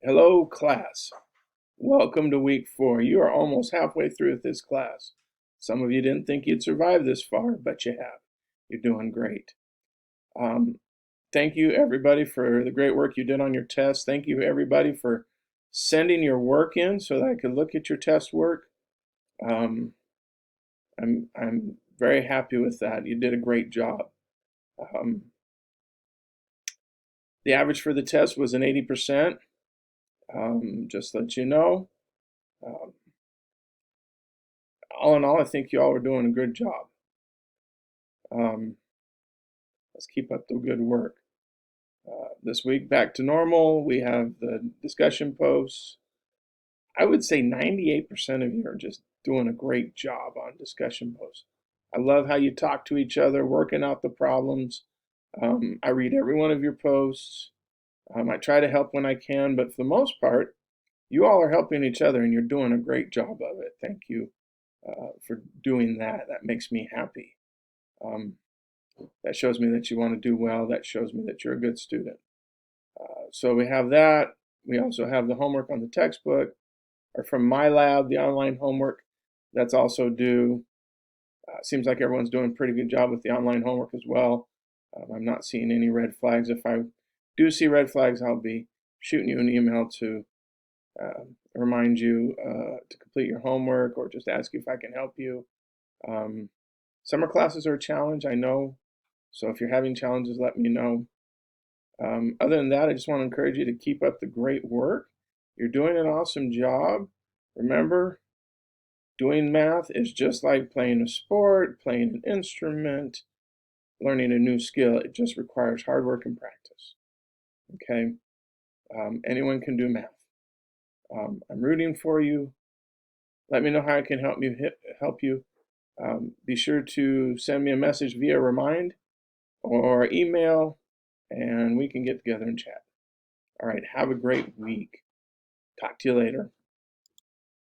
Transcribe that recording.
Hello, class. Welcome to week 4. You are almost halfway through with this class. Some of you didn't think you'd survive this far, but you have. You're doing great. Um, Thank you, everybody, for the great work you did on your test. Thank you, everybody, for sending your work in so that I could look at your test work. Um, I'm very happy with that. You did a great job. Um, the average for the test was an 80%. Just to let you know. Um, all in all, I think you all are doing a good job. Um, let's keep up the good work. This week, back to normal. We have the discussion posts. I would say 98% of you are just doing a great job on discussion posts. I love how you talk to each other, working out the problems. I read every one of your posts. I try to help when I can, but for the most part, you all are helping each other and you're doing a great job of it. Thank you for doing that. That makes me happy. Um, that shows me that you want to do well. That shows me that you're a good student. So we have that. We also have the homework on the textbook, or from my lab, the online homework that's also due. Seems like everyone's doing a pretty good job with the online homework as well. I'm not seeing any red flags. If I do see red flags, I'll be shooting you an email to remind you to complete your homework or just ask you if I can help you. Um, Summer classes are a challenge, I know. So if you're having challenges, let me know. Other than that, I just want to encourage you to keep up the great work. You're doing an awesome job. Remember, doing math is just like playing a sport, playing an instrument, learning a new skill. It just requires hard work and practice. Okay? Anyone can do math. I'm rooting for you. Let me know how I can help you. Be sure to send me a message via Remind or email, and we can get together and chat. All right, have a great week. Talk to you later.